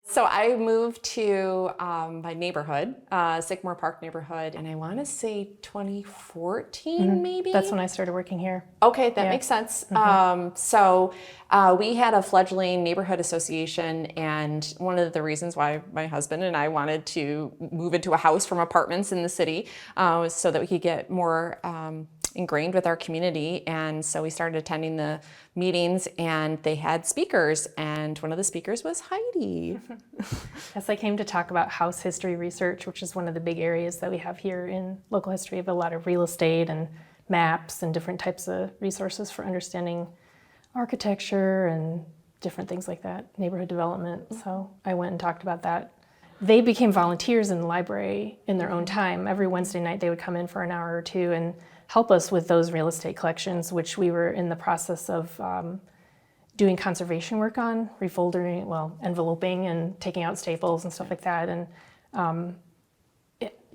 So I moved to my neighborhood, Sycamore Park neighborhood, and I want to say 2014 maybe? That's when I started working here. Okay, that makes sense. So we had a fledgling neighborhood association, and one of the reasons why my husband and I wanted to move into a house from apartments in the city was so that we could get more ingrained with our community. And so we started attending the meetings, and they had speakers, and one of the speakers was Heidi. Yes, I came to talk about house history research, which is one of the big areas that we have here in local history, of a lot of real estate and maps and different types of resources for understanding architecture and different things like that, neighborhood development. So I went and talked about that. They became volunteers in the library in their own time. Every Wednesday night they would come in for an hour or two and help us with those real estate collections, which we were in the process of doing conservation work on, refolding, enveloping and taking out staples and stuff like that. And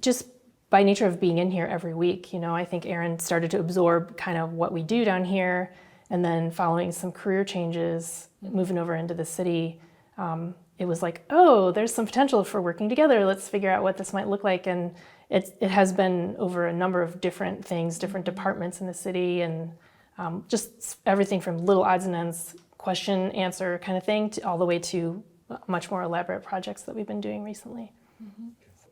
just by nature of being in here every week, I think Erin started to absorb kind of what we do down here, and then following some career changes, moving over into the city, it was like, oh, there's some potential for working together. Let's figure out what this might look like. And it has been over a number of different things, different departments in the city, and just everything from little odds and ends, question, answer kind of thing, all the way to much more elaborate projects that we've been doing recently.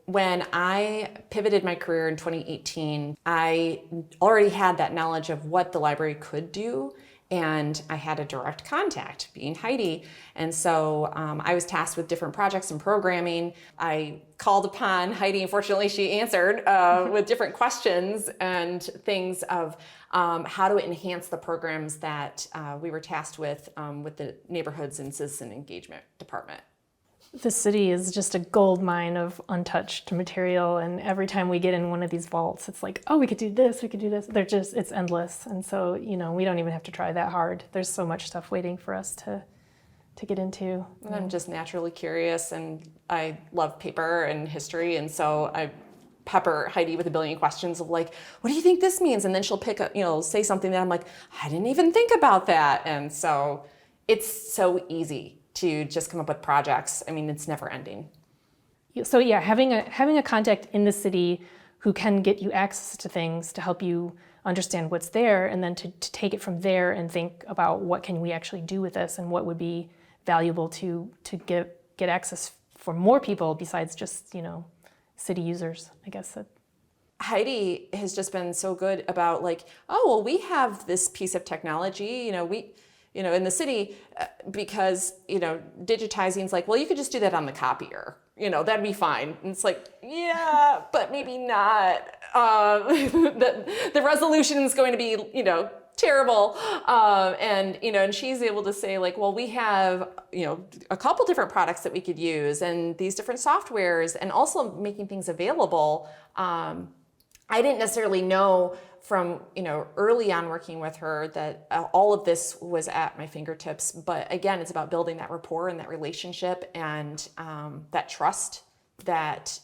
When I pivoted my career in 2018, I already had that knowledge of what the library could do, and I had a direct contact, being Heidi. And so I was tasked with different projects and programming. I called upon Heidi, and fortunately she answered with different questions and things of how to enhance the programs that we were tasked with the neighborhoods and citizen engagement department. The city is just a gold mine of untouched material, and every time we get in one of these vaults, it's like, oh, we could do this, we could do this. It's endless. And so, we don't even have to try that hard. There's so much stuff waiting for us to get into. And I'm just naturally curious, and I love paper and history, and so I pepper Heidi with a billion questions of like, what do you think this means? And then she'll pick up, say something that I'm like, I didn't even think about that. And so it's so easy to just come up with projects. I mean, it's never ending. So yeah, having a contact in the city who can get you access to things to help you understand what's there, and then to take it from there and think about what can we actually do with this, and what would be valuable to get access for more people besides just, city users, I guess. Heidi has just been so good about like, oh, well, we have this piece of technology, in the city, because, digitizing is like, well, you could just do that on the copier, that'd be fine. And it's like, yeah, but maybe not. The resolution is going to be, terrible. And she's able to say like, well, we have, a couple different products that we could use, and these different softwares, and also making things available. I didn't necessarily know from, early on working with her that all of this was at my fingertips. But again, it's about building that rapport and that relationship, and that trust, that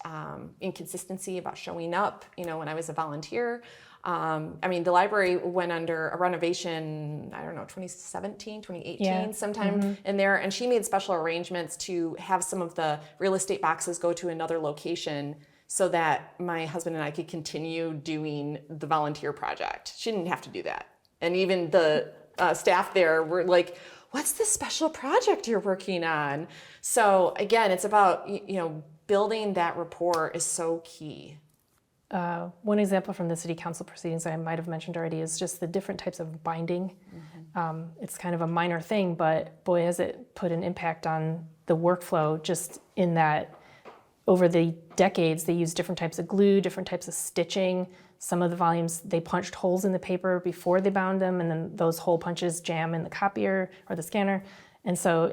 inconsistency about showing up, when I was a volunteer. The library went under a renovation, 2017, 2018, sometime in there. And she made special arrangements to have some of the real estate boxes go to another location so that my husband and I could continue doing the volunteer project. She didn't have to do that. And even the staff there were like, what's this special project you're working on? So again, it's about, building that rapport is so key. One example from the city council proceedings that I might have mentioned already is just the different types of binding. It's kind of a minor thing, but boy, has it put an impact on the workflow, just in that over the decades, they used different types of glue, different types of stitching. Some of the volumes, they punched holes in the paper before they bound them, and then those hole punches jam in the copier or the scanner. And so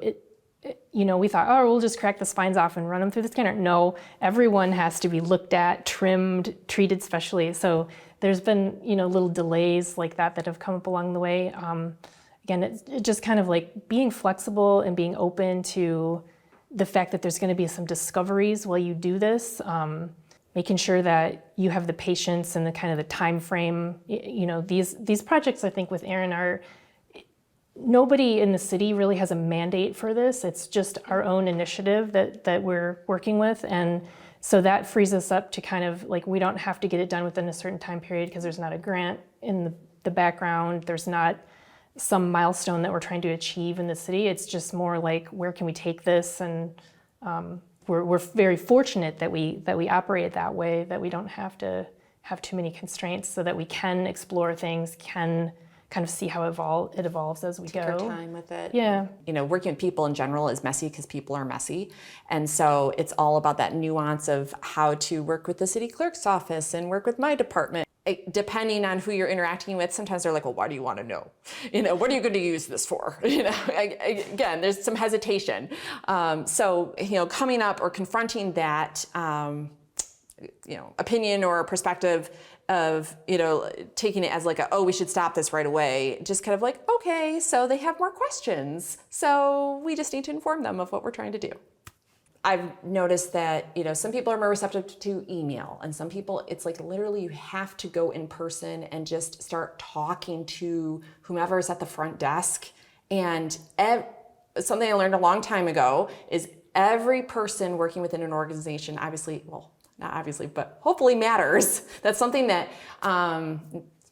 we thought, oh, we'll just crack the spines off and run them through the scanner. No, everyone has to be looked at, trimmed, treated specially. So there's been, little delays like that have come up along the way. Again, it's just kind of like being flexible and being open to the fact that there's going to be some discoveries while you do this, making sure that you have the patience and the kind of the time frame. These projects, I think, with Erin nobody in the city really has a mandate for this. It's just our own initiative that we're working with. And so that frees us up to kind of like, we don't have to get it done within a certain time period because there's not a grant in the background. There's not some milestone that we're trying to achieve in the city. It's just more like, where can we take this? And we're very fortunate that we operate that way, that we don't have to have too many constraints, so that we can explore things, can kind of see how it evolves as we go. Take our time with it. Yeah. You know, working with people in general is messy because people are messy. And so it's all about that nuance of how to work with the city clerk's office and work with my department. Depending on who you're interacting with, sometimes they're like, well, why do you want to know? You know, what are you going to use this for? You know, again, there's some hesitation. So, you know, coming up or confronting that, you know, opinion or perspective of, you know, taking it as like we should stop this right away. Just kind of like, okay, so they have more questions. So we just need to inform them of what we're trying to do. I've noticed that, you know, some people are more receptive to email, and some people, it's like literally you have to go in person and just start talking to whomever is at the front desk. And something I learned a long time ago is every person working within an organization, obviously, well, not obviously, but hopefully matters. That's something that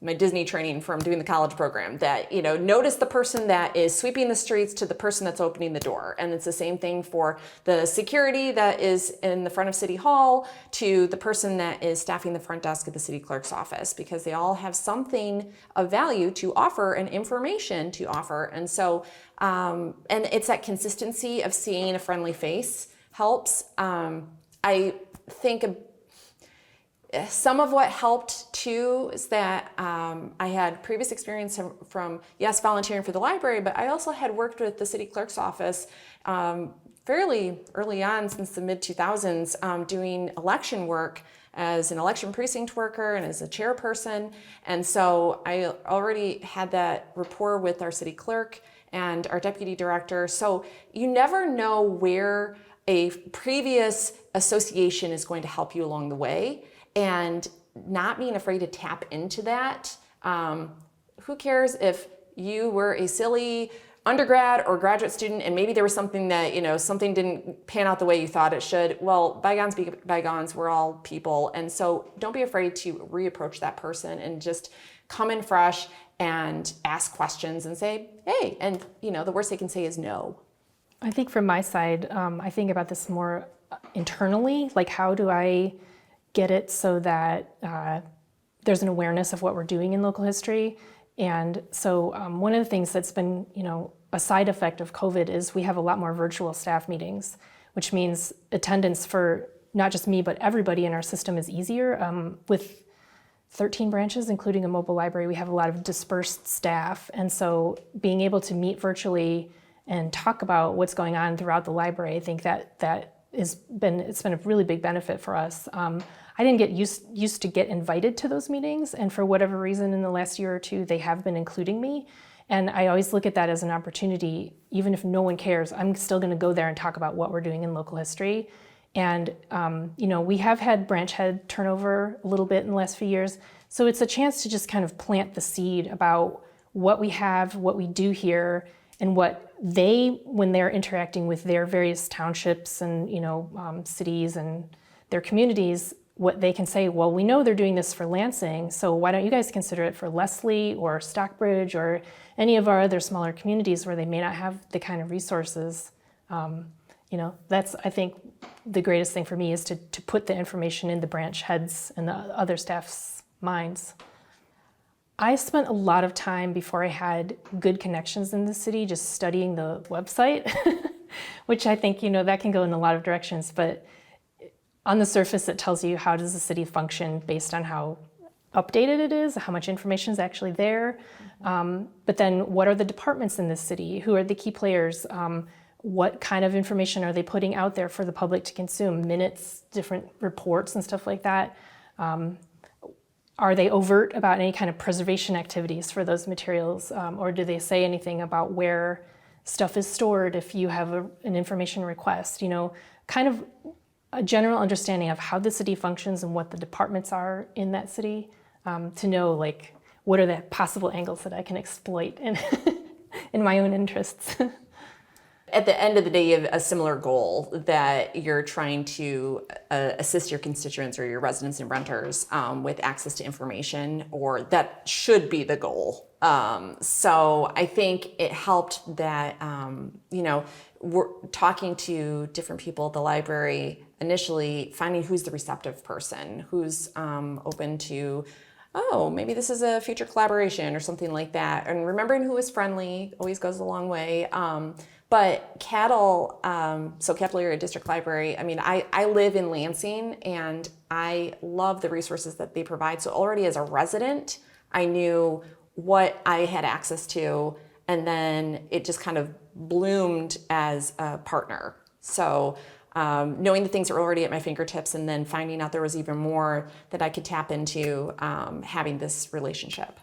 my Disney training from doing the college program, that, you know, notice the person that is sweeping the streets to the person that's opening the door. And it's the same thing for the security that is in the front of City Hall to the person that is staffing the front desk at the city clerk's office, because they all have something of value to offer and information to offer. And so, and it's that consistency of seeing a friendly face helps. I think some of what helped too is that I had previous experience from, yes, volunteering for the library, but I also had worked with the city clerk's office fairly early on, since the mid-2000s, doing election work as an election precinct worker and as a chairperson. And so I already had that rapport with our city clerk and our deputy director. So you never know where a previous association is going to help you along the way. And not being afraid to tap into that. Who cares if you were a silly undergrad or graduate student and maybe there was something that, you know, something didn't pan out the way you thought it should. Well, bygones be bygones, we're all people. And so don't be afraid to reapproach that person and just come in fresh and ask questions and say, hey, and, you know, the worst they can say is no. I think from my side, I think about this more internally, like how do I get it so that there's an awareness of what we're doing in local history. And so one of the things that's been, you know, a side effect of COVID is we have a lot more virtual staff meetings, which means attendance for not just me, but everybody in our system is easier. With 13 branches, including a mobile library, we have a lot of dispersed staff. And so being able to meet virtually and talk about what's going on throughout the library, I think that it's been a really big benefit for us. I didn't get used to get invited to those meetings, and for whatever reason in the last year or two, they have been including me. And I always look at that as an opportunity. Even if no one cares, I'm still going to go there and talk about what we're doing in local history. And you know, we have had branch head turnover a little bit in the last few years, so it's a chance to just kind of plant the seed about what we have, what we do here, and what they, when they're interacting with their various townships and, you know, cities and their communities, what they can say, well, we know they're doing this for Lansing, so why don't you guys consider it for Leslie or Stockbridge or any of our other smaller communities where they may not have the kind of resources. You know, that's, I think, the greatest thing for me is to put the information in the branch heads and the other staff's minds. I spent a lot of time before I had good connections in the city just studying the website, which I think, you know, that can go in a lot of directions, but on the surface it tells you how does the city function based on how updated it is, how much information is actually there, but then what are the departments in this city, who are the key players, what kind of information are they putting out there for the public to consume, minutes, different reports and stuff like that. Are they overt about any kind of preservation activities for those materials, or do they say anything about where stuff is stored if you have an information request? You know, kind of a general understanding of how the city functions and what the departments are in that city, to know, like, what are the possible angles that I can exploit in my own interests. At the end of the day, you have a similar goal that you're trying to assist your constituents or your residents and renters with access to information, or that should be the goal. So I think it helped that, we're talking to different people at the library, initially finding who's the receptive person, who's open to, oh, maybe this is a future collaboration or something like that. And remembering who is friendly always goes a long way. But Cattle Area District Library, I mean, I live in Lansing and I love the resources that they provide. So already as a resident, I knew what I had access to, and then it just kind of bloomed as a partner. So knowing the things that were already at my fingertips and then finding out there was even more that I could tap into, having this relationship.